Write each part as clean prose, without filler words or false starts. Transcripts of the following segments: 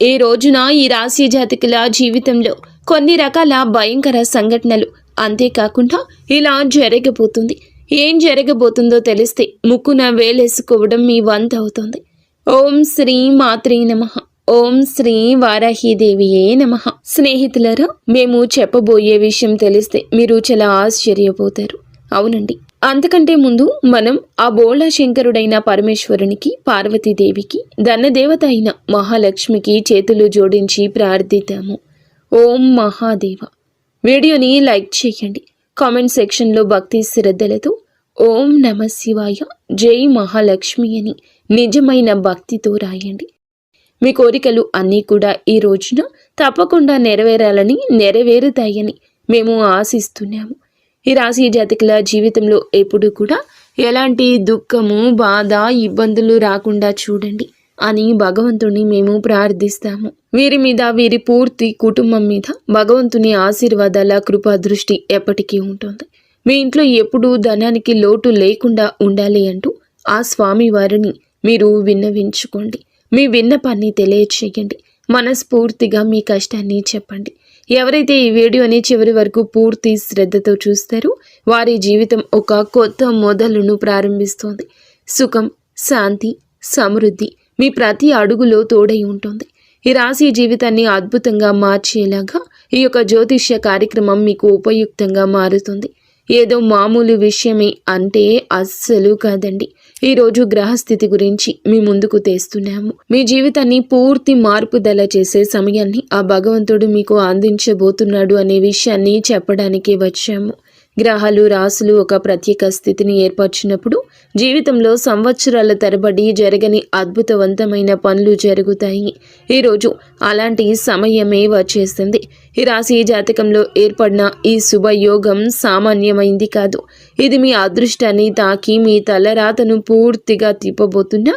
ఈ రోజున ఈ రాశి జాతకుల జీవితంలో కొన్ని రకాల భయంకర సంఘటనలు, అంతేకాకుండా ఇలా జరగబోతుంది. ఏం జరగబోతుందో తెలిస్తే ముక్కున వేలేసుకోవడం మీ వంత అవుతుంది. ఓం శ్రీ మాత్రే నమః. ఓం శ్రీ వారాహీదేవియే నమః. స్నేహితులారా, మేము చెప్పబోయే విషయం తెలిస్తే మీరు చాలా ఆశ్చర్యపోతారు. అవునండి, అంతకంటే ముందు మనం ఆ బోళా శంకరుడైన పరమేశ్వరునికి, పార్వతీదేవికి, ధనదేవత అయిన మహాలక్ష్మికి చేతులు జోడించి ప్రార్థిద్దాము. ఓం మహాదేవ. వీడియోని లైక్ చేయండి. కామెంట్ సెక్షన్లో భక్తి శ్రద్ధలతో ఓం నమ శివాయ, జై మహాలక్ష్మి అని నిజమైన భక్తితో రాయండి. మీ కోరికలు అన్నీ కూడా ఈ రోజున తప్పకుండా నెరవేరాలని, నెరవేరుతాయని మేము ఆశిస్తున్నాము. ఈ రాశి జాతకుల జీవితంలో ఎప్పుడు కూడా ఎలాంటి దుఃఖము, బాధ, ఇబ్బందులు రాకుండా చూడండి అని భగవంతుని మేము ప్రార్థిస్తాము. వీరి మీద, వీరి పూర్తి కుటుంబం మీద భగవంతుని ఆశీర్వాదాల కృపా దృష్టి ఎప్పటికీ ఉంటుంది. మీ ఇంట్లో ఎప్పుడూ ధనానికి లోటు లేకుండా ఉండాలి అంటూ ఆ స్వామి వారిని మీరు విన్నవించుకోండి. మీ విన్నపాన్ని తెలియచేయండి. మనస్ఫూర్తిగా మీ కష్టాన్ని చెప్పండి. ఎవరైతే ఈ వీడియోని చివరి వరకు పూర్తి శ్రద్ధతో చూస్తారో వారి జీవితం ఒక కొత్త మొదలును ప్రారంభిస్తోంది. సుఖం, శాంతి, సమృద్ధి మీ ప్రతి అడుగులో తోడై ఉంటుంది. ఈ రాశి జీవితాన్ని అద్భుతంగా మార్చేలాగా ఈ యొక్క జ్యోతిష్య కార్యక్రమం మీకు ఉపయుక్తంగా మారుతుంది. ఏదో మామూలు విషయమే అంటే అస్సలు కాదండి. ఈరోజు గ్రహస్థితి గురించి మీ ముందుకు తెస్తున్నాము. మీ జీవితాన్ని పూర్తి మార్పుదల చేసే సమయాన్ని ఆ భగవంతుడు మీకు అందించబోతున్నాడు అనే విషయాన్ని చెప్పడానికి వచ్చాము. గ్రహాలు, రాశులు ఒక ప్రత్యేక స్థితిని ఏర్పరిచినప్పుడు జీవితంలో సంవత్సరాల తరబడి జరగని అద్భుతవంతమైన పనులు జరుగుతాయి. ఈరోజు అలాంటి సమయమే వచ్చేసింది. ఈ రాశి జాతకంలో ఏర్పడిన ఈ శుభయోగం సామాన్యమైంది కాదు. ఇది మీ అదృష్టాన్ని తాకి మీ తలరాతను పూర్తిగా తిప్పబోతున్న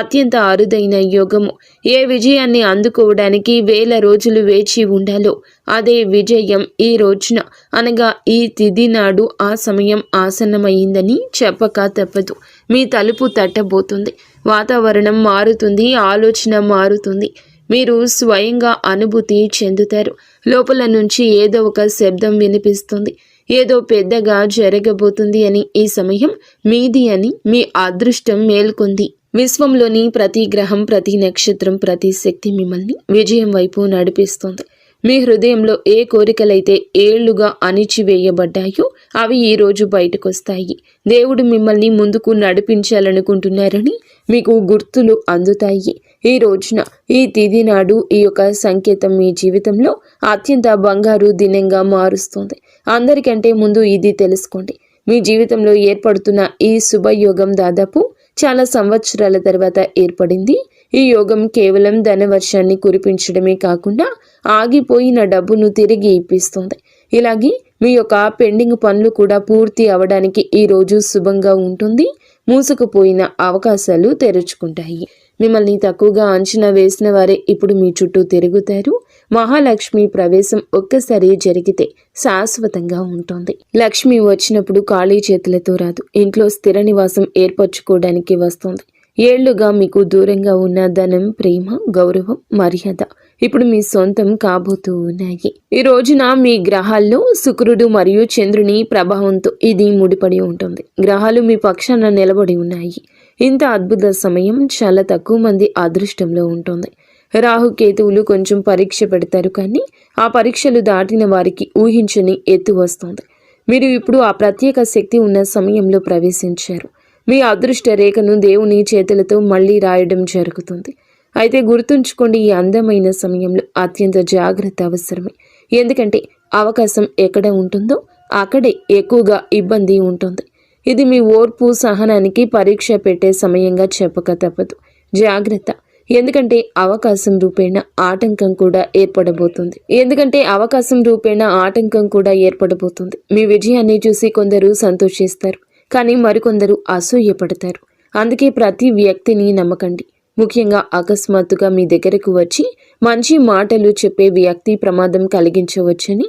అత్యంత అరుదైన యోగము. ఏ విజయాన్ని అందుకోవడానికి వేల రోజులు వేచి ఉండాలో అదే విజయం ఈ రోజున, అనగా ఈ తిథి నాడు ఆ సమయం ఆసన్నమైందని చెప్పక తప్పదు. మీ తలుపు తట్టబోతుంది. వాతావరణం మారుతుంది, ఆలోచన మారుతుంది. మీరు స్వయంగా అనుభూతి చెందుతారు. లోపల నుంచి ఏదో ఒక శబ్దం వినిపిస్తుంది. ఏదో పెద్దగా జరగబోతుంది అని, ఈ సమయం మీది అని మీ అదృష్టం మేల్కొంది. విశ్వంలోని ప్రతి గ్రహం, ప్రతి నక్షత్రం, ప్రతి శక్తి మిమ్మల్ని విజయం వైపు నడిపిస్తుంది. మీ హృదయంలో ఏ కోరికలైతే ఏళ్లుగా అణిచివేయబడ్డాయో అవి ఈరోజు బయటకొస్తాయి. దేవుడు మిమ్మల్ని ముందుకు నడిపించాలనుకుంటున్నారని మీకు గుర్తులు అందుతాయి. ఈ రోజున, ఈ తిథి నాడు ఈ యొక్క సంకేతం మీ జీవితంలో అత్యంత బంగారు దినంగా మారుస్తుంది. అందరికంటే ముందు ఇది తెలుసుకోండి. మీ జీవితంలో ఏర్పడుతున్న ఈ శుభయోగం దాదాపు చాలా సంవత్సరాల తర్వాత ఏర్పడింది. ఈ యోగం కేవలం ధనవర్షాన్ని కురిపించడమే కాకుండా ఆగిపోయిన డబ్బును తిరిగి ఇప్పిస్తుంది. ఇలాగే మీ యొక్క పెండింగ్ పనులు కూడా పూర్తి అవడానికి ఈ రోజు శుభంగా ఉంటుంది. మూసుకుపోయిన అవకాశాలు తెరుచుకుంటాయి. మిమ్మల్ని తక్కువగా అంచనా వేసిన వారే ఇప్పుడు మీ చుట్టూ తిరుగుతారు. మహాలక్ష్మి ప్రవేశం ఒక్కసారి జరిగితే శాశ్వతంగా ఉంటుంది. లక్ష్మి వచ్చినప్పుడు ఖాళీ చేతులతో రాదు. ఇంట్లో స్థిర నివాసం ఏర్పరచుకోవడానికి వస్తుంది. ఏళ్లుగా మీకు దూరంగా ఉన్న ధనం, ప్రేమ, గౌరవం, మర్యాద ఇప్పుడు మీ సొంతం కాబోతూ ఉన్నాయి. ఈ రోజున మీ గ్రహాల్లో శుక్రుడు మరియు చంద్రుని ప్రభావంతో ఇది ముడిపడి ఉంటుంది. గ్రహాలు మీ పక్షాన నిలబడి ఉన్నాయి. ఇంత అద్భుత సమయం చాలా తక్కువ మంది అదృష్టంలో ఉంటుంది. రాహుకేతువులు కొంచెం పరీక్ష పెడతారు, కానీ ఆ పరీక్షలు దాటిన వారికి ఊహించని ఎత్తు వస్తుంది. మీరు ఇప్పుడు ఆ ప్రత్యేక శక్తి ఉన్న సమయంలో ప్రవేశించారు. మీ అదృష్ట రేఖను దేవుని చేతులతో మళ్ళీ రాయడం జరుగుతుంది. అయితే గుర్తుంచుకోండి, ఈ అందమైన సమయంలో అత్యంత జాగ్రత్త అవసరమే. ఎందుకంటే అవకాశం ఎక్కడ ఉంటుందో అక్కడే ఎక్కువగా ఇబ్బంది ఉంటుంది. ఇది మీ ఓర్పు, సహనానికి పరీక్ష పెట్టే సమయంగా చెప్పక తప్పదు. జాగ్రత్త. ఎందుకంటే అవకాశం రూపేణ ఆటంకం కూడా ఏర్పడబోతుంది. మీ విజయాన్ని చూసి కొందరు సంతోషిస్తారు, కానీ మరికొందరు అసూయపడతారు. అందుకే ప్రతి వ్యక్తిని నమ్మకండి. ముఖ్యంగా అకస్మాత్తుగా మీ దగ్గరకు వచ్చి మంచి మాటలు చెప్పే వ్యక్తి ప్రమాదం కలిగించవచ్చని,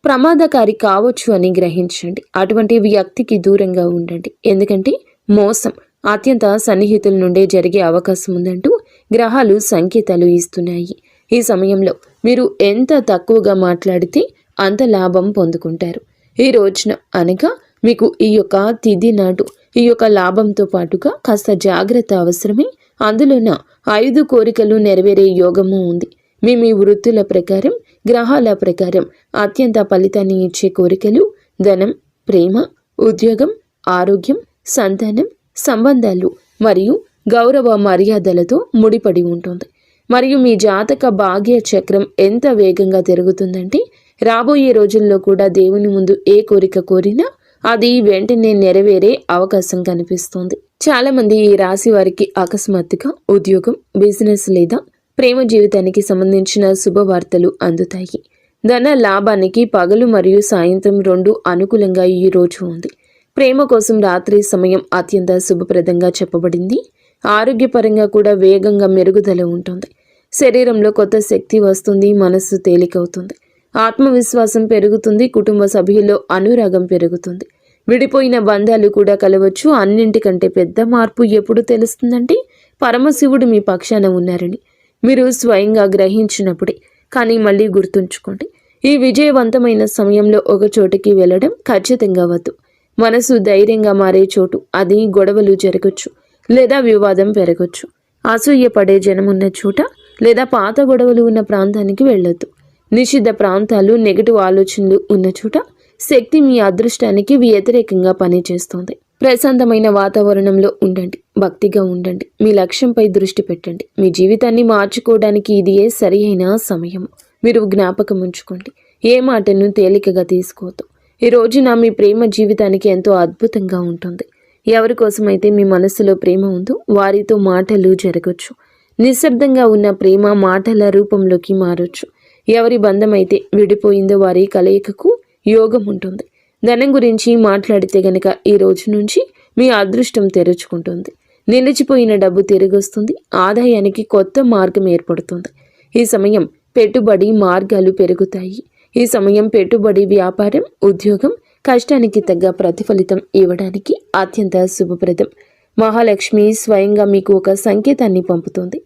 ప్రమాదకారి కావచ్చు అని గ్రహించండి. అటువంటి వ్యక్తికి దూరంగా ఉండండి. ఎందుకంటే మోసం అత్యంత సన్నిహితుల నుండే జరిగే అవకాశం ఉందంటూ గ్రహాలు సంకేతాలు ఇస్తున్నాయి. ఈ సమయంలో మీరు ఎంత తక్కువగా మాట్లాడితే అంత లాభం పొందుకుంటారు. ఈ రోజున అనగా మీకు ఈ యొక్క తిథి నాడు ఈ యొక్క లాభంతో పాటుగా కాస్త జాగ్రత్త అవసరమే. అందులోన 5 కోరికలు నెరవేరే యోగము ఉంది. మీ వృత్తుల ప్రకారం, గ్రహాల ప్రకారం అత్యంత ఫలితాన్ని ఇచ్చే కోరికలు ధనం, ప్రేమ, ఉద్యోగం, ఆరోగ్యం, సంతానం, సంబంధాలు మరియు గౌరవ మర్యాదలతో ముడిపడి ఉంటుంది. మరియు మీ జాతక భాగ్య చక్రం ఎంత వేగంగా తిరుగుతుందంటే రాబోయే రోజుల్లో కూడా దేవుని ముందు ఏ కోరిక కోరినా అది వెంటనే నెరవేరే అవకాశం కనిపిస్తుంది. చాలా మంది ఈ రాశి వారికి అకస్మాత్తుగా ఉద్యోగం, బిజినెస్ లేదా ప్రేమ జీవితానికి సంబంధించిన శుభవార్తలు అందుతాయి. ధన లాభానికి పగలు మరియు సాయంత్రం 2 అనుకూలంగా ఈ రోజు ఉంది. ప్రేమ కోసం రాత్రి సమయం అత్యంత శుభప్రదంగా చెప్పబడింది. ఆరోగ్యపరంగా కూడా వేగంగా మెరుగుదల ఉంటుంది. శరీరంలో కొత్త శక్తి వస్తుంది. మనస్సు తేలికవుతుంది. ఆత్మవిశ్వాసం పెరుగుతుంది. కుటుంబ సభ్యుల్లో అనురాగం పెరుగుతుంది. విడిపోయిన బంధాలు కూడా కలవచ్చు. అన్నింటికంటే పెద్ద మార్పు ఎప్పుడు తెలుస్తుందంటే పరమశివుడు మీ పక్షాన ఉన్నారని మీరు స్వయంగా గ్రహించినప్పుడే. కానీ మళ్ళీ గుర్తుంచుకోండి, ఈ విజయవంతమైన సమయంలో ఒక చోటికి వెళ్ళడం ఖచ్చితంగా వద్దు. మనసు ధైర్యంగా మారే చోటు. అది గొడవలు జరగచ్చు లేదా వివాదం పెరగచ్చు. అసూయపడే జనమున్న చోట లేదా పాత గొడవలు ఉన్న ప్రాంతానికి వెళ్ళొద్దు. నిషిద్ధ ప్రాంతాలు, నెగటివ్ ఆలోచనలు ఉన్న చోట శక్తి మీ అదృష్టానికి వ్యతిరేకంగా పనిచేస్తుంది. ప్రశాంతమైన వాతావరణంలో ఉండండి. భక్తిగా ఉండండి. మీ లక్ష్యంపై దృష్టి పెట్టండి. మీ జీవితాన్ని మార్చుకోవడానికి ఇది సరి అయిన సమయం. మీరు జ్ఞాపకం ఉంచుకోండి, ఏ మాటను తేలికగా తీసుకోవద్దు. ఈ రోజున మీ ప్రేమ జీవితానికి ఎంతో అద్భుతంగా ఉంటుంది. ఎవరి కోసమైతే మీ మనసులో ప్రేమ ఉందో వారితో మాటలు జరగచ్చు. నిశ్శబ్దంగా ఉన్న ప్రేమ మాటల రూపంలోకి మారొచ్చు. ఎవరి బంధం అయితే విడిపోయిందో వారి కలయికకు యోగం ఉంటుంది. ధనం గురించి మాట్లాడితే గనక ఈ రోజు నుంచి మీ అదృష్టం తెరుచుకుంటుంది. నిలిచిపోయిన డబ్బు తిరిగొస్తుంది. ఆదాయానికి కొత్త మార్గం ఏర్పడుతుంది. ఈ సమయం పెట్టుబడి మార్గాలు పెరుగుతాయి. ఈ సమయం పెట్టుబడి, వ్యాపారం, ఉద్యోగం కష్టానికి తగ్గ ప్రతిఫలితం ఇవ్వడానికి అత్యంత శుభప్రదం. మహాలక్ష్మి స్వయంగా మీకు ఒక సంకేతాన్ని పంపుతుంది.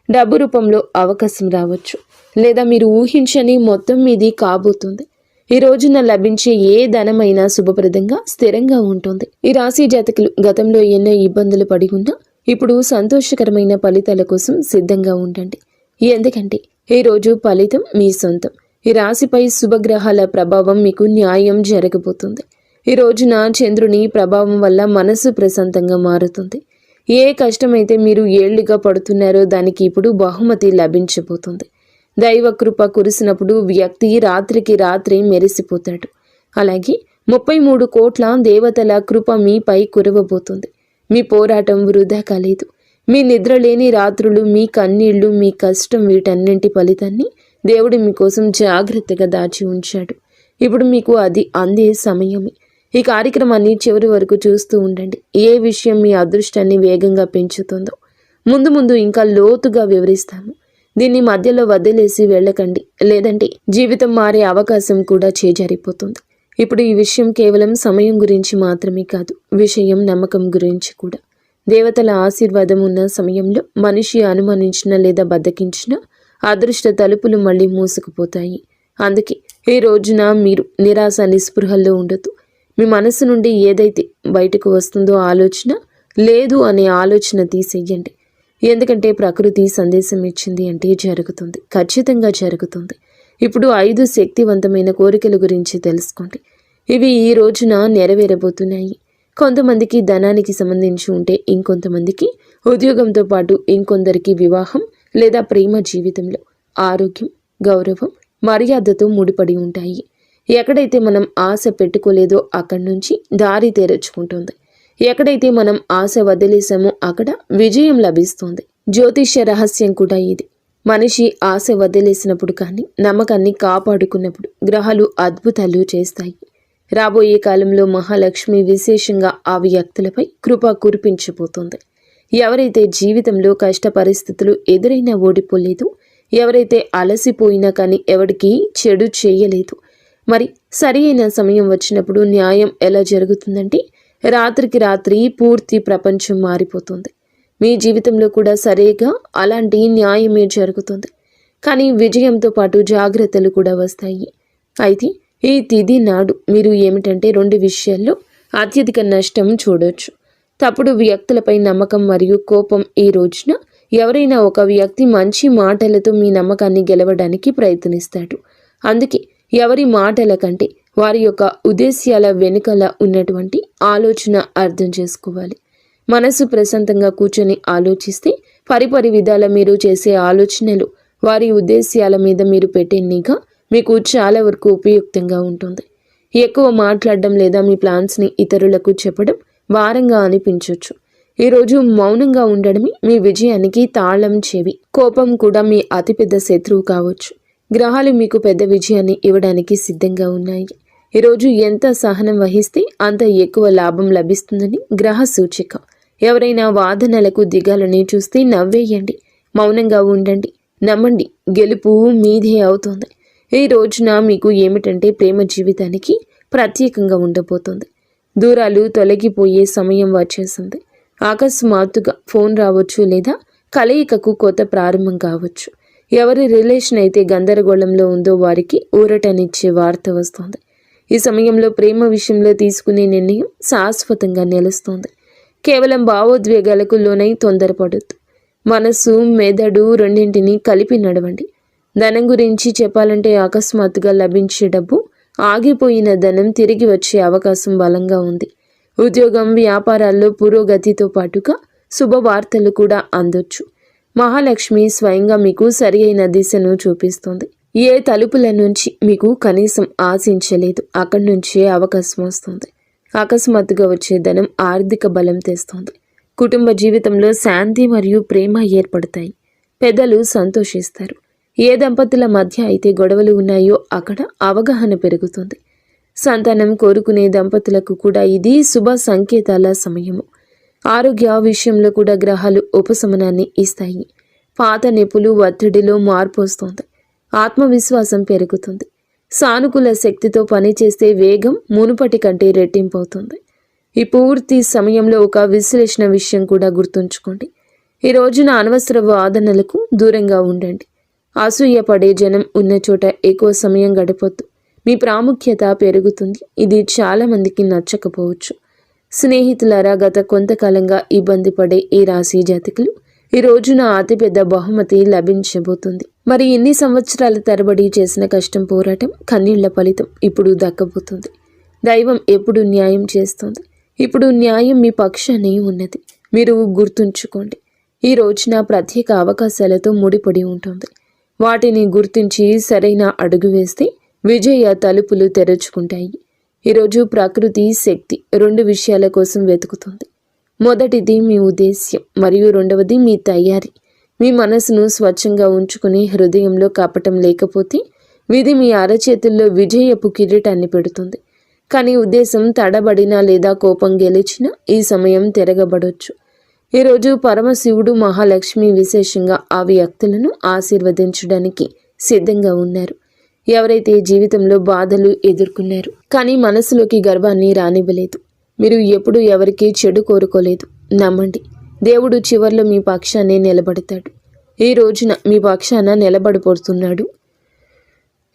డబ్బు రూపంలో అవకాశం రావచ్చు లేదా మీరు ఊహించని మొత్తం మీది కాబోతుంది. ఈ రోజున లభించే ఏ ధనమైనా శుభప్రదంగా, స్థిరంగా ఉంటుంది. ఈ రాశి జాతకులు గతంలో ఎన్నో ఇబ్బందులు పడి ఉన్నా ఇప్పుడు సంతోషకరమైన ఫలితాల కోసం సిద్ధంగా ఉండండి. ఎందుకంటే ఈ రోజు ఫలితం మీ సొంతం. ఈ రాశిపై శుభగ్రహాల ప్రభావం మీకు న్యాయం జరగబోతుంది. ఈ రోజున చంద్రుని ప్రభావం వల్ల మనసు ప్రశాంతంగా మారుతుంది. ఏ కష్టమైతే మీరు ఏళ్లుగా పడుతున్నారో దానికి ఇప్పుడు బహుమతి లభించబోతుంది. దైవ కృప కురిసినప్పుడు వ్యక్తి రాత్రికి రాత్రి మెరిసిపోతాడు. అలాగే 33 కోట్ల దేవతల కృప మీపై కురవబోతుంది. మీ పోరాటం వృధా కాలేదు. మీ నిద్రలేని రాత్రులు, మీ కన్నీళ్లు, మీ కష్టం, వీటన్నింటి ఫలితాన్ని దేవుడు మీకోసం జాగ్రత్తగా దాచి ఉంచాడు. ఇప్పుడు మీకు అది అందే సమయమే. ఈ కార్యక్రమాన్ని చివరి వరకు చూస్తూ ఉండండి. ఏ విషయం మీ అదృష్టాన్ని వేగంగా పెంచుతుందో ముందు ముందు ఇంకా లోతుగా వివరిస్తాము. దీన్ని మధ్యలో వదిలేసి వెళ్ళకండి, లేదంటే జీవితం మారే అవకాశం కూడా చేజారిపోతుంది. ఇప్పుడు ఈ విషయం కేవలం సమయం గురించి మాత్రమే కాదు, విషయం నమ్మకం గురించి కూడా. దేవతల ఆశీర్వాదం ఉన్న సమయంలో మనిషి అనుమానించిన లేదా బద్దకించిన అదృష్ట తలుపులు మళ్ళీ మూసుకుపోతాయి. అందుకే ఈ రోజున మీరు నిరాశ, నిస్పృహల్లో ఉండొద్దు. మీ మనసు నుండి ఏదైతే బయటకు వస్తుందో ఆలోచన లేదు అనే ఆలోచన తీసేయండి. ఎందుకంటే ప్రకృతి సందేశం ఇచ్చింది అంటే జరుగుతుంది, ఖచ్చితంగా జరుగుతుంది. ఇప్పుడు 5 శక్తివంతమైన కోరికల గురించి తెలుసుకోండి. ఇవి ఈ రోజున నెరవేరబోతున్నాయి. కొంతమందికి ధనానికి సంబంధించి ఉంటే ఇంకొంతమందికి ఉద్యోగంతో పాటు ఇంకొందరికి వివాహం లేదా ప్రేమ జీవితంలో ఆరోగ్యం, గౌరవం, మర్యాదతో ముడిపడి ఉంటాయి. ఎక్కడైతే మనం ఆశ పెట్టుకోలేదో అక్కడి నుంచి దారి తెరుచుకుంటుంది. ఎక్కడైతే మనం ఆశ వదిలేసామో అక్కడ విజయం లభిస్తుంది. జ్యోతిష్య రహస్యం కూడా ఇది. మనిషి ఆశ వదిలేసినప్పుడు కానీ నమ్మకాన్ని కాపాడుకున్నప్పుడు గ్రహాలు అద్భుతాలు చేస్తాయి. రాబోయే కాలంలో మహాలక్ష్మి విశేషంగా ఆ వ్యక్తులపై కృప కురిపించబోతుంది. ఎవరైతే జీవితంలో కష్ట పరిస్థితులు ఎదురైనా ఓడిపోలేదు, ఎవరైతే అలసిపోయినా కానీ ఎవరికి చెడు చేయలేదు, మరి సరి అయిన సమయం వచ్చినప్పుడు న్యాయం ఎలా జరుగుతుందంటే రాత్రికి రాత్రి పూర్తి ప్రపంచం మారిపోతుంది. మీ జీవితంలో కూడా సరిగా అలాంటి న్యాయమే జరుగుతుంది. కానీ విజయంతో పాటు జాగ్రత్తలు కూడా వస్తాయి. అయితే ఈ తిథి నాడు మీరు ఏమిటంటే 2 విషయాల్లో అత్యధిక నష్టం చూడొచ్చు. తప్పుడు వ్యక్తులపై నమ్మకం మరియు కోపం. ఈ రోజున ఎవరైనా ఒక వ్యక్తి మంచి మాటలతో మీ నమ్మకాన్ని గెలవడానికి ప్రయత్నిస్తాడు. అందుకే ఎవరి మాటల కంటే వారి యొక్క ఉద్దేశ్యాల వెనుకల ఉన్నటువంటి ఆలోచన అర్థం చేసుకోవాలి. మనసు ప్రశాంతంగా కూర్చొని ఆలోచిస్తే పరిపరి విధాల మీరు చేసే ఆలోచనలు, వారి ఉద్దేశ్యాల మీద మీరు పెట్టే నిఘా మీకు చాలా వరకు ఉపయుక్తంగా ఉంటుంది. ఎక్కువ మాట్లాడడం లేదా మీ ప్లాన్స్ని ఇతరులకు చెప్పడం భారంగా అనిపించవచ్చు. ఈరోజు మౌనంగా ఉండడమే మీ విజయానికి తాళం చెవి. కోపం కూడా మీ అతిపెద్ద శత్రువు కావచ్చు. గ్రహాలు మీకు పెద్ద విజయాన్ని ఇవ్వడానికి సిద్ధంగా ఉన్నాయి. ఈరోజు ఎంత సహనం వహిస్తే అంత ఎక్కువ లాభం లభిస్తుందని గ్రహ సూచిక. ఎవరైనా వాదనలకు దిగాలని చూస్తే నవ్వేయండి, మౌనంగా ఉండండి, నమ్మండి, గెలుపు మీదే అవుతుంది. ఈ రోజున మీకు ఏమిటంటే ప్రేమ జీవితానికి ప్రత్యేకంగా ఉండబోతుంది. దూరాలు తొలగిపోయే సమయం వచ్చేసింది. అకస్మాత్తుగా ఫోన్ రావచ్చు లేదా కలయికకు కొత్త ప్రారంభం కావచ్చు. ఎవరి రిలేషన్ అయితే గందరగోళంలో ఉందో వారికి ఊరటనిచ్చే వార్త వస్తుంది. ఈ సమయంలో ప్రేమ విషయంలో తీసుకునే నిర్ణయం శాశ్వతంగా నిలుస్తుంది. కేవలం భావోద్వేగాలకు లోనై తొందరపడొద్దు. మనసు, మెదడు రెండింటినీ కలిపి నడవండి. ధనం గురించి చెప్పాలంటే అకస్మాత్తుగా లభించే డబ్బు, ఆగిపోయిన ధనం తిరిగి వచ్చే అవకాశం బలంగా ఉంది. ఉద్యోగం, వ్యాపారాల్లో పురోగతితో పాటుగా శుభవార్తలు కూడా అందొచ్చు. మహాలక్ష్మి స్వయంగా మీకు సరి అయిన దిశను చూపిస్తుంది. ఏ తలుపుల నుంచి మీకు కనీసం ఆశించలేదు అక్కడి నుంచే అవకాశం వస్తుంది. అకస్మాత్తుగా వచ్చే ధనం ఆర్థిక బలం తెస్తుంది. కుటుంబ జీవితంలో శాంతి మరియు ప్రేమ ఏర్పడతాయి. పెద్దలు సంతోషిస్తారు. ఏ దంపతుల మధ్య అయితే గొడవలు ఉన్నాయో అక్కడ అవగాహన పెరుగుతుంది. సంతానం కోరుకునే దంపతులకు కూడా ఇది శుభ సంకేతాల సమయము. ఆరోగ్య విషయంలో కూడా గ్రహాలు ఉపశమనాన్ని ఇస్తాయి. పాత నొప్పులు, ఒత్తిడిలో మార్పు వస్తుంది. ఆత్మవిశ్వాసం పెరుగుతుంది. సానుకూల శక్తితో పనిచేస్తే వేగం మునుపటి కంటే రెట్టింపు అవుతుంది. ఈ పూర్తి సమయంలో ఒక విశ్లేషణ విషయం కూడా గుర్తుంచుకోండి. ఈ రోజున అనవసర వాదనలకు దూరంగా ఉండండి. అసూయపడే జనం ఉన్న చోట ఎక్కువ సమయం గడపొద్దు. మీ ప్రాముఖ్యత పెరుగుతుంది. ఇది చాలా మందికి నచ్చకపోవచ్చు. స్నేహితులారా, గత కొంతకాలంగా ఇబ్బంది పడే ఈ రాశి జాతకులు ఈ రోజున అతిపెద్ద బహుమతి లభించబోతుంది. మరి ఎన్ని సంవత్సరాల తరబడి చేసిన కష్టం, పోరాటం, కన్నీళ్ల ఫలితం ఇప్పుడు దక్కబోతుంది. దైవం ఎప్పుడు న్యాయం చేస్తుంది. ఇప్పుడు న్యాయం మీ పక్షానే ఉన్నది. మీరు గుర్తుంచుకోండి. ఈ రోజున ప్రత్యేక అవకాశాలతో ముడిపడి ఉంటుంది. వాటిని గుర్తించి సరైన అడుగు వేస్తే విజయ తలుపులు తెరుచుకుంటాయి. ఈరోజు ప్రకృతి శక్తి 2 విషయాల కోసం వెతుకుతుంది. మొదటిది మీ ఉద్దేశ్యం మరియు రెండవది మీ తయారీ. మీ మనసును స్వచ్ఛంగా ఉంచుకుని హృదయంలో కపటం లేకపోతే విధి మీ అరచేతుల్లో విజయపు కిరీటాన్ని పెడుతుంది. కానీ ఉద్దేశం తడబడినా లేదా కోపం గెలిచినా ఈ సమయం తిరగబడొచ్చు. ఈరోజు పరమశివుడు, మహాలక్ష్మి విశేషంగా ఆ వ్యక్తులను ఆశీర్వదించడానికి సిద్ధంగా ఉన్నారు. ఎవరైతే జీవితంలో బాధలు ఎదుర్కొన్నారు కానీ మనసులోకి గర్వాన్ని రానివ్వలేదు, మీరు ఎప్పుడు ఎవరికీ చెడు కోరుకోలేదు, నమ్మండి. దేవుడు చివర్లో మీ పక్షాన్ని నిలబడతాడు. ఈ రోజున మీ పక్షాన నిలబడబోతున్నాడు.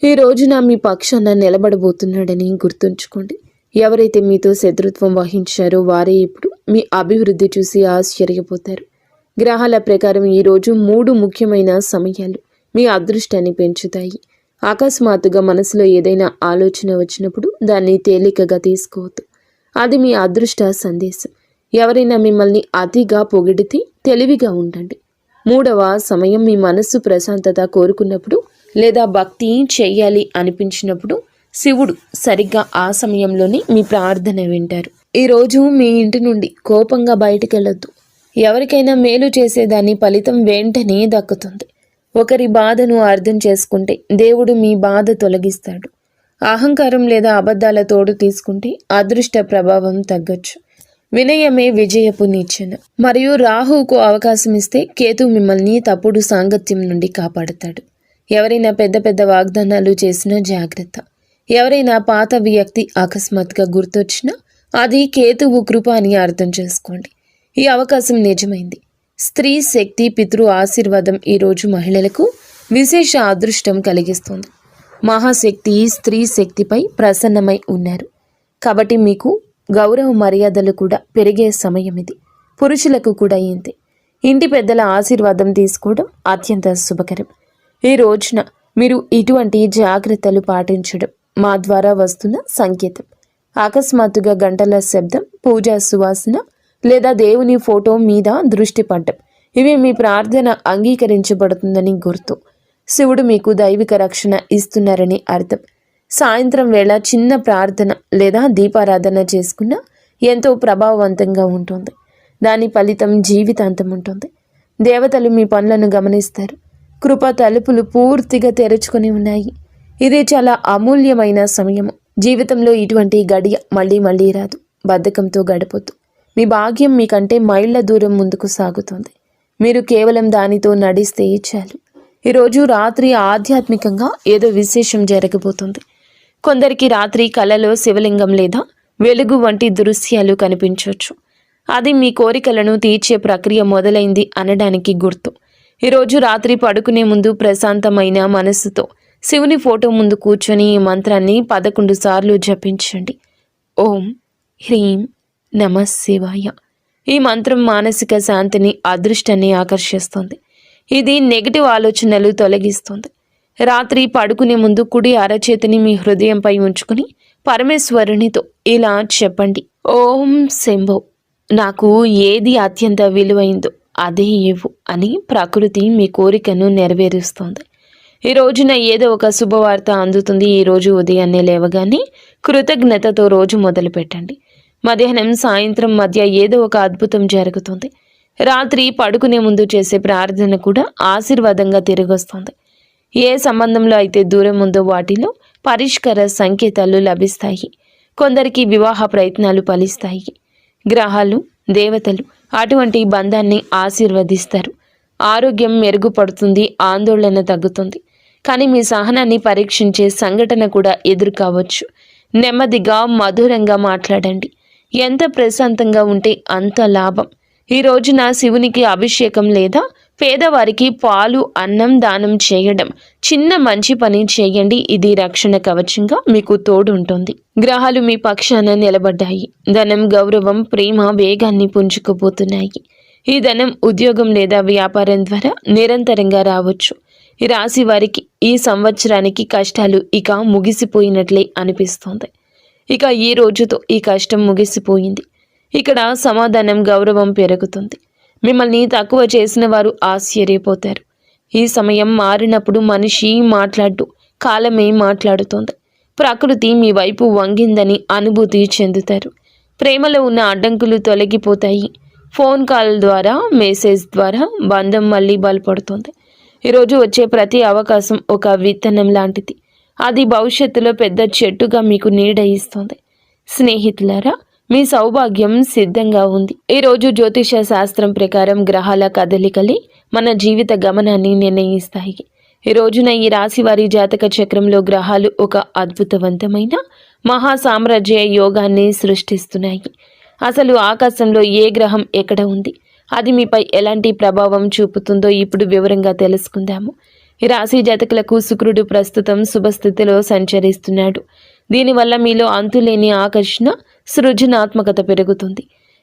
ఈ రోజున మీ పక్షాన నిలబడబోతున్నాడని గుర్తుంచుకోండి. ఎవరైతే మీతో శత్రుత్వం వహించారో వారే ఇప్పుడు మీ అభివృద్ధి చూసి ఆశ్చర్యపోతారు. గ్రహాల ప్రకారం ఈరోజు 3 ముఖ్యమైన సమయాలు మీ అదృష్టాన్ని పెంచుతాయి. అకస్మాత్తుగా మనసులో ఏదైనా ఆలోచన వచ్చినప్పుడు దాన్ని తేలికగా తీసుకోవద్దు. అది మీ అదృష్ట సందేశం. ఎవరైనా మిమ్మల్ని అతిగా పొగిడితే తెలివిగా ఉండండి. 3వ సమయం మీ మనస్సు ప్రశాంతత కోరుకున్నప్పుడు లేదా భక్తి చెయ్యాలి అనిపించినప్పుడు శివుడు సరిగ్గా ఆ సమయంలోనే మీ ప్రార్థన వింటారు. ఈరోజు మీ ఇంటి నుండి కోపంగా బయటికెళ్ళొద్దు. ఎవరికైనా మేలు చేసేదాని ఫలితం వెంటనే దక్కుతుంది. ఒకరి బాధను అర్థం చేసుకుంటే దేవుడు మీ బాధ తొలగిస్తాడు. అహంకారం లేదా అబద్ధాల తోడు తీసుకుంటే అదృష్ట ప్రభావం తగ్గొచ్చు. వినయమే విజయపు నిచ్చెన. మరియు రాహువుకు అవకాశం ఇస్తే కేతు మిమ్మల్ని తప్పుడు సాంగత్యం నుండి కాపాడుతాడు. ఎవరైనా పెద్ద పెద్ద వాగ్దానాలు చేసినా జాగ్రత్త. ఎవరైనా పాత వ్యక్తి అకస్మాత్తుగా గుర్తొచ్చినా అది కేతువు కృప అని అర్థం చేసుకోండి. ఈ అవకాశం నిజమైంది. స్త్రీ శక్తి పితృ ఆశీర్వాదం ఈరోజు మహిళలకు విశేష అదృష్టం కలిగిస్తుంది. మహాశక్తి స్త్రీ శక్తిపై ప్రసన్నమై ఉన్నారు కాబట్టి మీకు గౌరవ మర్యాదలు కూడా పెరిగే సమయం ఇది. పురుషులకు కూడా ఇంతే. ఇంటి పెద్దల ఆశీర్వాదం తీసుకోవడం అత్యంత శుభకరం. ఈ రోజున మీరు ఇటువంటి జాగ్రత్తలు పాటించడం మా ద్వారా వస్తున్న సంకేతం. అకస్మాత్తుగా గంటల శబ్దం, పూజా సువాసన లేదా దేవుని ఫోటో మీద దృష్టి పడ్డం, ఇవి మీ ప్రార్థన అంగీకరించబడుతుందని గుర్తు. శివుడు మీకు దైవిక రక్షణ ఇస్తున్నారని అర్థం. సాయంత్రం వేళ చిన్న ప్రార్థన లేదా దీపారాధన చేసుకున్నా ఎంతో ప్రభావవంతంగా ఉంటుంది. దాని ఫలితం జీవితాంతం ఉంటుంది. దేవతలు మీ పనులను గమనిస్తారు. కృప తలుపులు పూర్తిగా తెరుచుకొని ఉన్నాయి. ఇది చాలా అమూల్యమైన సమయము. జీవితంలో ఇటువంటి గడియ మళ్ళీ మళ్ళీ రాదు. బద్ధకంతో గడిపోతూ మీ భాగ్యం మీకంటే మైళ్ళ దూరం ముందుకు సాగుతుంది. మీరు కేవలం దానితో నడిస్తే చాలు. ఈరోజు రాత్రి ఆధ్యాత్మికంగా ఏదో విశేషం జరగబోతుంది. కొందరికి రాత్రి కలలో శివలింగం లేదా వెలుగు వంటి దృశ్యాలు కనిపించవచ్చు. అది మీ కోరికలను తీర్చే ప్రక్రియ మొదలైంది అనడానికి గుర్తు. ఈరోజు రాత్రి పడుకునే ముందు ప్రశాంతమైన మనస్సుతో శివుని ఫోటో ముందు కూర్చొని ఈ మంత్రాన్ని 11 సార్లు జపించండి. ఓం హ్రీం నమ శివాయ. ఈ మంత్రం మానసిక శాంతిని, అదృష్టాన్ని ఆకర్షిస్తుంది. ఇది నెగటివ్ ఆలోచనలు తొలగిస్తుంది. రాత్రి పడుకునే ముందు కుడి అరచేతిని మీ హృదయంపై ఉంచుకుని పరమేశ్వరునితో ఇలా చెప్పండి. ఓం శంభో, నాకు ఏది అత్యంత విలువైందో అదే ఇవ్వు అని ప్రకృతి మీ కోరికను నెరవేరుస్తుంది. ఈ రోజున ఏదో ఒక శుభవార్త అందుతుంది. ఈరోజు ఉదయాన్నే లేవగానే కృతజ్ఞతతో రోజు మొదలు పెట్టండి. మధ్యాహ్నం సాయంత్రం మధ్య ఏదో ఒక అద్భుతం జరుగుతుంది. రాత్రి పడుకునే ముందు చేసే ప్రార్థన కూడా ఆశీర్వాదంగా తిరిగొస్తుంది. ఏ సంబంధంలో అయితే దూరం ఉందో వాటిలో పరిష్కార సంకేతాలు లభిస్తాయి. కొందరికి వివాహ ప్రయత్నాలు ఫలిస్తాయి. గ్రహాలు, దేవతలు అటువంటి బంధాన్ని ఆశీర్వదిస్తారు. ఆరోగ్యం మెరుగుపడుతుంది, ఆందోళన తగ్గుతుంది. కానీ మీ సహనాన్ని పరీక్షించే సంఘటన కూడా ఎదురు కావచ్చు. నెమ్మదిగా, మధురంగా మాట్లాడండి. ఎంత ప్రశాంతంగా ఉంటే అంత లాభం. ఈ రోజున శివునికి అభిషేకం లేదా పేదవారికి పాలు, అన్నం దానం చేయడం, చిన్న మంచి పని చేయండి. ఇది రక్షణ కవచంగా మీకు తోడు ఉంటుంది. గ్రహాలు మీ పక్షాన నిలబడ్డాయి. ధనం, గౌరవం, ప్రేమ వేగాన్ని పుంజుకుపోతున్నాయి. ఈ ధనం ఉద్యోగం లేదా వ్యాపారం ద్వారా నిరంతరంగా రావచ్చు. ఈ రాశి వారికి ఈ సంవత్సరానికి కష్టాలు ఇక ముగిసిపోయినట్లే అనిపిస్తుంది. ఇక ఈ రోజుతో ఈ కష్టం ముగిసిపోయింది. ఇక్కడ సమాధానం, గౌరవం పెరుగుతుంది. మిమ్మల్ని తక్కువ చేసిన వారు ఆశ్చర్యపోతారు. ఈ సమయం మారినప్పుడు మనిషి మాట్లాడు, కాలమే మాట్లాడుతోంది. ప్రకృతి మీ వైపు వంగిందని అనుభూతి చెందుతారు. ప్రేమలో ఉన్న అడ్డంకులు తొలగిపోతాయి. ఫోన్ కాల్ ద్వారా, మెసేజ్ ద్వారా బంధం మళ్ళీ బలపడుతుంది. ఈరోజు వచ్చే ప్రతి అవకాశం ఒక విత్తనం లాంటిది. అది భవిష్యత్తులో పెద్ద చెట్టుగా మీకు నీడ ఇస్తుంది. స్నేహితులారా, మీ సౌభాగ్యం సిద్ధంగా ఉంది. ఈరోజు జ్యోతిష శాస్త్రం ప్రకారం గ్రహాల కదలికలే మన జీవిత గమనాన్ని నిర్ణయిస్తాయి. ఈ రోజున ఈ రాశి వారి జాతక చక్రంలో గ్రహాలు ఒక అద్భుతవంతమైన మహా సామ్రాజ్య యోగాన్ని సృష్టిస్తున్నాయి. అసలు ఆకాశంలో ఏ గ్రహం ఎక్కడ ఉంది, అది మీపై ఎలాంటి ప్రభావం చూపుతుందో ఇప్పుడు వివరంగా తెలుసుకుందాము. ఈ రాశి జాతకులకు శుక్రుడు ప్రస్తుతం శుభస్థితిలో సంచరిస్తున్నాడు. దీనివల్ల మీలో అంతులేని ఆకర్షణ, సృజనాత్మకత పెరుగుతుంది.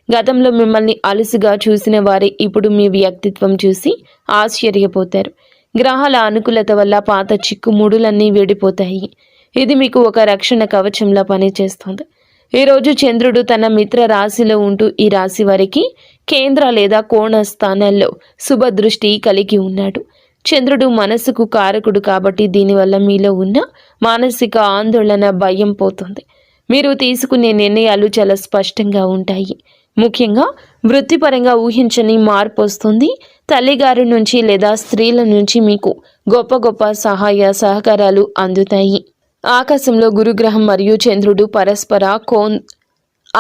గతంలో మిమ్మల్ని అలుసుగా చూసిన వారే ఇప్పుడు మీ వ్యక్తిత్వం చూసి ఆశ్చర్యపోతారు. గ్రహాల అనుకూలత వల్ల పాత చిక్కుముడులన్నీ వీడిపోతాయి. ఇది మీకు ఒక రక్షణ కవచంలా పనిచేస్తుంది. ఈరోజు చంద్రుడు తన మిత్ర రాశిలో ఉంటూ ఈ రాశి వారికి కేంద్ర లేదా కోణ స్థానాల్లో శుభదృష్టి కలిగి ఉన్నాడు. చంద్రుడు మనసుకు కారకుడు కాబట్టి దీనివల్ల మీలో ఉన్న మానసిక ఆందోళన, భయం పోతుంది. మీరు తీసుకునే నిర్ణయాలు చాలా స్పష్టంగా ఉంటాయి. ముఖ్యంగా వృత్తిపరంగా ఊహించని మార్పు వస్తుంది. తల్లిగారి నుంచి లేదా స్త్రీల నుంచి మీకు గొప్ప గొప్ప సహాయ సహకారాలు అందుతాయి. ఆకాశంలో గురుగ్రహం మరియు చంద్రుడు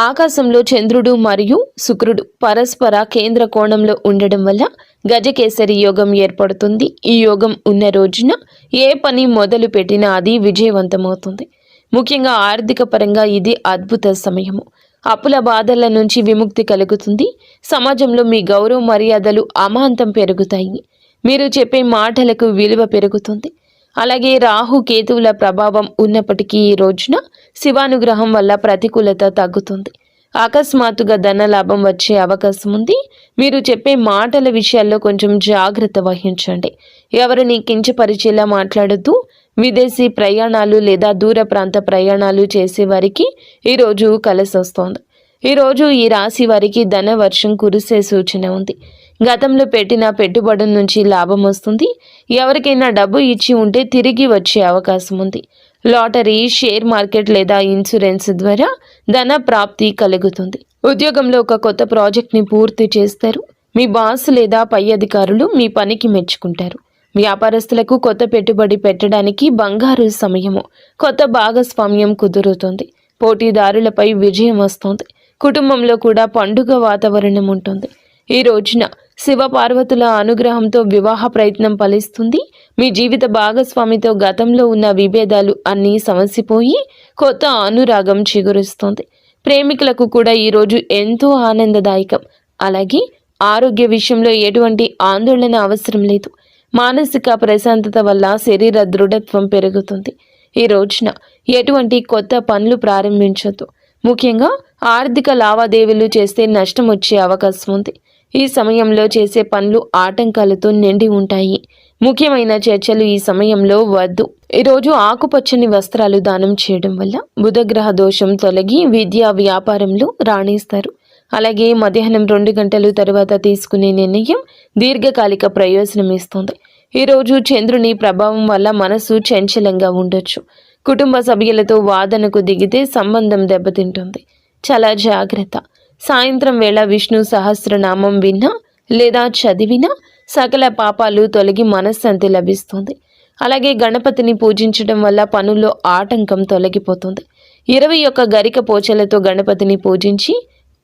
ఆకాశంలో చంద్రుడు మరియు శుక్రుడు పరస్పర కేంద్ర కోణంలో ఉండడం వల్ల గజకేసరి యోగం ఏర్పడుతుంది. ఈ యోగం ఉన్న రోజున ఏ పని మొదలు పెట్టినా అది విజయవంతమవుతుంది. ముఖ్యంగా ఆర్థిక పరంగా ఇది అద్భుత సమయము. అప్పుల బాధల నుంచి విముక్తి కలుగుతుంది. సమాజంలో మీ గౌరవ మర్యాదలు అమాంతం పెరుగుతాయి. మీరు చెప్పే మాటలకు విలువ పెరుగుతుంది. అలాగే రాహు కేతువుల ప్రభావం ఉన్నప్పటికీ ఈ రోజున శివానుగ్రహం వల్ల ప్రతికూలత తగ్గుతుంది. అకస్మాత్తుగా ధన లాభం వచ్చే అవకాశం ఉంది. మీరు చెప్పే మాటల విషయాల్లో కొంచెం జాగ్రత్త వహించండి. ఎవరిని కించపరిచేలా మాట్లాడుతూ విదేశీ ప్రయాణాలు లేదా దూర ప్రాంత ప్రయాణాలు చేసేవారికి ఈరోజు కలిసి వస్తోంది. ఈరోజు ఈ రాశి వారికి ధన వర్షం కురిసే సూచన ఉంది. గతంలో పెట్టిన పెట్టుబడుల నుంచి లాభం వస్తుంది. ఎవరికైనా డబ్బు ఇచ్చి ఉంటే తిరిగి వచ్చే అవకాశం ఉంది. లాటరీ, షేర్ మార్కెట్ లేదా ఇన్సూరెన్స్ ద్వారా ధన ప్రాప్తి కలుగుతుంది. ఉద్యోగంలో ఒక కొత్త ప్రాజెక్ట్ని పూర్తి చేస్తారు. మీ బాస్ లేదా పై అధికారులు మీ పనికి మెచ్చుకుంటారు. వ్యాపారస్తులకు కొత్త పెట్టుబడి పెట్టడానికి బంగారు సమయము. కొత్త భాగస్వామ్యం కుదురుతుంది. పోటీదారులపై విజయం వస్తుంది. కుటుంబంలో కూడా పండుగ వాతావరణం ఉంటుంది. ఈ రోజున శివ పార్వతుల అనుగ్రహంతో వివాహ ప్రయత్నం ఫలిస్తుంది. మీ జీవిత భాగస్వామితో గతంలో ఉన్న విభేదాలు అన్నీ సమసిపోయి కొత్త అనురాగం చిగురుస్తుంది. ప్రేమికులకు కూడా ఈరోజు ఎంతో ఆనందదాయకం. అలాగే ఆరోగ్య విషయంలో ఎటువంటి ఆందోళన అవసరం లేదు. మానసిక ప్రశాంతత వల్ల శరీర దృఢత్వం పెరుగుతుంది. ఈ రోజున ఎటువంటి కొత్త పనులు ప్రారంభించొద్దు. ముఖ్యంగా ఆర్థిక లావాదేవీలు చేస్తే నష్టం వచ్చే అవకాశం ఉంది. ఈ సమయంలో చేసే పనులు ఆటంకాలతో నిండి ఉంటాయి. ముఖ్యమైన చర్చలు ఈ సమయంలో వద్దు. ఈరోజు ఆకుపచ్చని వస్త్రాలు దానం చేయడం వల్ల బుధగ్రహ దోషం తొలగి విద్యా వ్యాపారంలో రాణిస్తారు. అలాగే మధ్యాహ్నం 2 గంటలు తరువాత తీసుకునే నిర్ణయం దీర్ఘకాలిక ప్రయోజనం ఇస్తుంది. ఈరోజు చంద్రుని ప్రభావం వల్ల మనసు చంచలంగా ఉండొచ్చు. కుటుంబ సభ్యులతో వాదనకు దిగితే సంబంధం దెబ్బతింటుంది. చాలా జాగ్రత్త. సాయంత్రం వేళ విష్ణు సహస్రనామం విన్నా లేదా చదివినా సకల పాపాలు తొలగి మనశ్శాంతి లభిస్తుంది. అలాగే గణపతిని పూజించడం వల్ల పనుల్లో ఆటంకం తొలగిపోతుంది. 21 గరిక పోచలతో గణపతిని పూజించి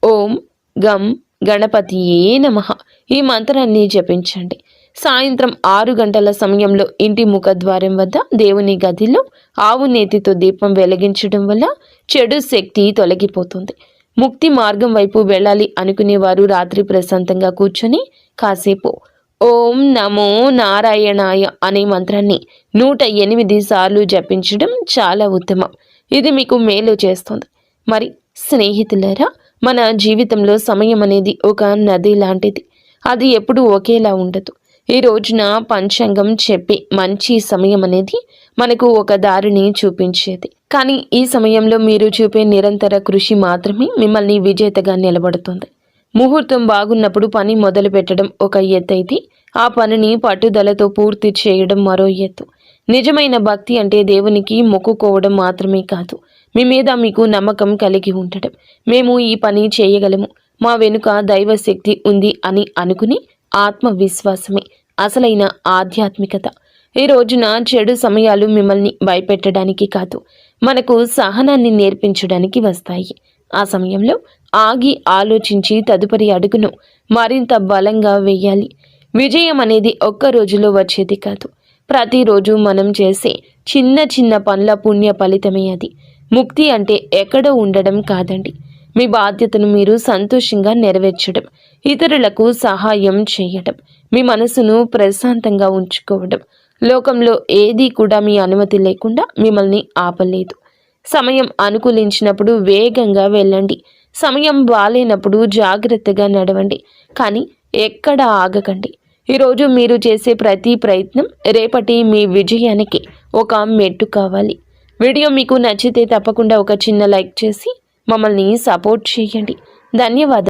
ఓం గం గణపతియే నమః ఈ మంత్రాన్ని జపించండి. సాయంత్రం 6 గంటల సమయంలో ఇంటి ముఖద్వారం వద్ద దేవుని గదిలో ఆవు నేతితో దీపం వెలిగించడం వల్ల చెడు శక్తి తొలగిపోతుంది. ముక్తి మార్గం వైపు వెళ్ళాలి అనుకునేవారు రాత్రి ప్రశాంతంగా కూర్చొని కాసేపు ఓం నమో నారాయణాయ అనే మంత్రాన్ని 108 సార్లు జపించడం చాలా ఉత్తమం. ఇది మీకు మేలు చేస్తుంది. మరి స్నేహితులారా, మన జీవితంలో సమయం అనేది ఒక నది లాంటిది. అది ఎప్పుడూ ఒకేలా ఉండదు. ఈ రోజున పంచాంగం చెప్పే మంచి సమయం అనేది మనకు ఒక దారిని చూపించేది. కానీ ఈ సమయంలో మీరు చూపే నిరంతర కృషి మాత్రమే మిమ్మల్ని విజేతగా నిలబడుతుంది. ముహూర్తం బాగున్నప్పుడు పని మొదలు పెట్టడం ఒక ఎత్తు అయితే ఆ పనిని పట్టుదలతో పూర్తి చేయడం మరో ఎత్తు. నిజమైన భక్తి అంటే దేవునికి మొక్కుకోవడం మాత్రమే కాదు, మీ మీద మీకు నమ్మకం కలిగి ఉండడం. మేము ఈ పని చేయగలము, మా వెనుక దైవశక్తి ఉంది అని అనుకుని ఆత్మవిశ్వాసమే అసలైన ఆధ్యాత్మికత. ఈ రోజున చెడు సమయాలు మిమ్మల్ని భయపెట్టడానికి కాదు, మనకు సహనాన్ని నేర్పించడానికి వస్తాయి. ఆ సమయంలో ఆగి ఆలోచించి తదుపరి అడుగును మరింత బలంగా వేయాలి. విజయం అనేది ఒక్క రోజులో వచ్చేది కాదు, ప్రతిరోజు మనం చేసే చిన్న చిన్న పనుల పుణ్య ఫలితమే అది. ముక్తి అంటే ఎక్కడో ఉండడం కాదండి, మీ బాధ్యతను మీరు సంతోషంగా నెరవేర్చడం, ఇతరులకు సహాయం చేయడం, మీ మనసును ప్రశాంతంగా ఉంచుకోవడం. లోకంలో ఏదీ కూడా మీ అనుమతి లేకుండా మిమ్మల్ని ఆపలేదు. సమయం అనుకూలించినప్పుడు వేగంగా వెళ్ళండి, సమయం బాలేనప్పుడు జాగ్రత్తగా నడవండి, కానీ ఎక్కడ ఆగకండి. ఈరోజు మీరు చేసే ప్రతి ప్రయత్నం రేపటి మీ విజయానికి ఒక మెట్టు కావాలి. వీడియో మీకు నచ్చితే తప్పకుండా ఒక చిన్న లైక్ చేసి మమ్మల్ని సపోర్ట్ చేయండి. ధన్యవాదాలు.